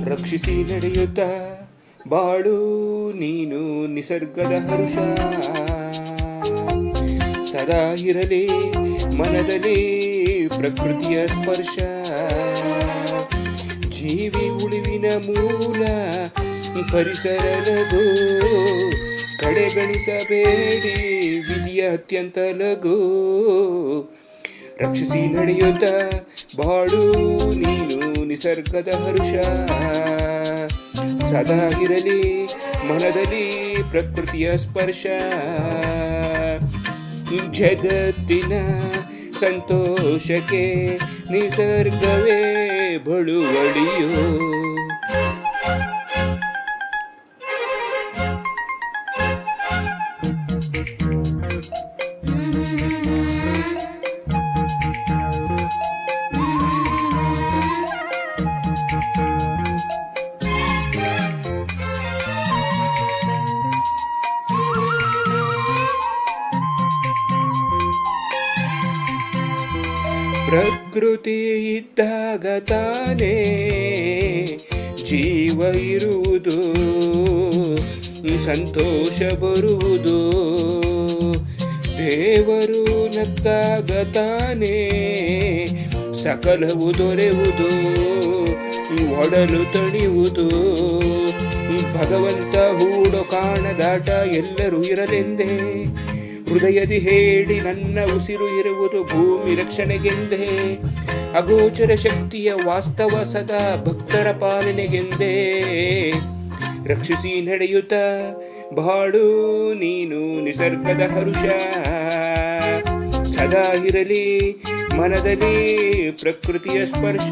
ರಕ್ಷಿಸಿ ನಡೆಯುತ್ತ ಬಾಳು ನೀನು ನಿಸರ್ಗದ ಹರುಷ. ಸದಾ ಇರಲಿ ಮನದಲ್ಲಿ ಪ್ರಕೃತಿಯ ಸ್ಪರ್ಶ. ಜೀವಿ ಉಳಿವಿನ ಮೂಲ ಪರಿಸರ ಲಘು, ಕಡೆಗಣಿಸಬೇಡಿ ವಿಧಿಯ ಅತ್ಯಂತ ಲಘು. ರಕ್ಷಿಸಿ ನಡೆಯುತ್ತ ಬಾಳು ನೀನು ನಿಸರ್ಗದ ಹರುಷ. ಸದಾ ಇರಲಿ ಮನದಲ್ಲಿ ಪ್ರಕೃತಿಯ ಸ್ಪರ್ಶ. ಜಗತ್ತಿನ ಸಂತೋಷಕ್ಕೆ ನಿಸರ್ಗವೇ ಬಳುವಳಿಯೋ. ಪ್ರಕೃತಿ ಇದ್ದಾಗ ತಾನೇ ಜೀವ ಇರುವುದು, ಸಂತೋಷ ಬರುವುದು. ದೇವರು ನಕ್ದಾಗ ತಾನೇ ಸಕಲವು ದೊರೆಯುವುದು, ಒಡಲು ತಣಿಯುವುದು. ಭಗವಂತ ಹೂಡೋ ಕಾಣದಾಟ ಎಲ್ಲರೂ ಇರಲೆಂದೇ ಹೃದಯದಿ ಹೇಳಿ ನನ್ನ ಉಸಿರು ಇರುವುದು ಭೂಮಿ ರಕ್ಷಣೆಗೆಂದೇ. ಅಗೋಚರ ಶಕ್ತಿಯ ವಾಸ್ತವ ಸದಾ ಭಕ್ತರ ಪಾಲನೆಗೆಂದೇ. ರಕ್ಷಿಸಿ ನಡೆಯುತ್ತ ಬಾಳು ನೀನು ನಿಸರ್ಗದ ಹರುಷ. ಸದಾ ಇರಲಿ ಮನದಲ್ಲಿ ಪ್ರಕೃತಿಯ ಸ್ಪರ್ಶ.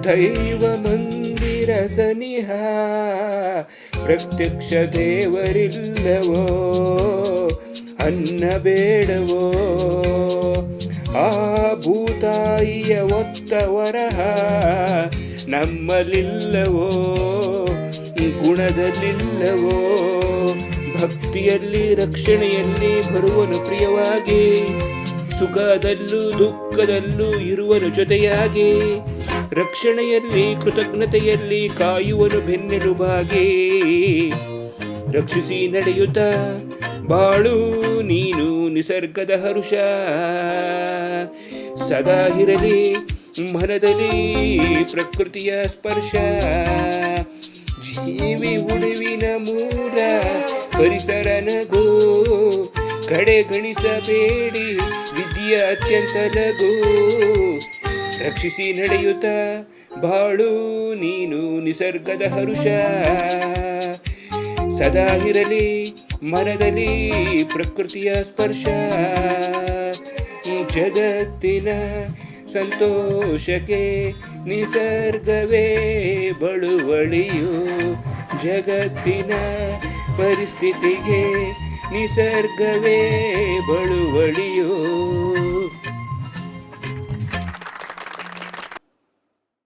ದೈವ ಮಂದಿರ ಸನಿಹ ಪ್ರತ್ಯಕ್ಷ ದೇವರಿಲ್ಲವೋ, ಅನ್ನ ಬೇಡವೋ. ಆ ಭೂತಾಯಿಯ ಒತ್ತ ವರಹ ನಮ್ಮಲ್ಲಿಲ್ಲವೋ, ಗುಣದಲ್ಲಿಲ್ಲವೋ. ಭಕ್ತಿಯಲ್ಲಿ ರಕ್ಷಣೆಯಲ್ಲಿ ಬರುವನು ಪ್ರಿಯವಾಗಿ, ಸುಖದಲ್ಲೂ ದುಃಖದಲ್ಲೂ ಇರುವನು ಜೊತೆಯಾಗಿ. ರಕ್ಷಣೆಯಲ್ಲಿ ಕೃತಜ್ಞತೆಯಲ್ಲಿ ಕಾಯುವನು ಬೆನ್ನೆಲುಬಾಗಿ. ರಕ್ಷಿಸಿ ನಡೆಯುತ್ತ ಬಾಳು ನೀನು ನಿಸರ್ಗದ ಹರುಷ. ಸದಾ ಇರಲಿ ಮನದಲ್ಲಿ ಪ್ರಕೃತಿಯ ಸ್ಪರ್ಶ. ಜೀವಿ ಉಳಿವಿನ ಮೂಲ ಪರಿಸರ ನಗು, ಕಡೆಗಣಿಸಬೇಡಿ ವಿದ್ಯೆ ಅತ್ಯಂತ ಲಘು. ರಕ್ಷಿಸಿ ನಡೆಯುತ್ತ ಬಾಳು ನೀನು ನಿಸರ್ಗದ ಹರುಷ. ಸದಾ ಇರಲಿ ಮನದಲ್ಲಿ ಪ್ರಕೃತಿಯ ಸ್ಪರ್ಶ. ಜಗತ್ತಿನ ಸಂತೋಷಕ್ಕೆ ನಿಸರ್ಗವೇ ಬಳುವಳಿಯೋ. ಜಗತ್ತಿನ ಪರಿಸ್ಥಿತಿಗೆ ನಿಸರ್ಗವೇ ಬಳುವಳಿಯೋ.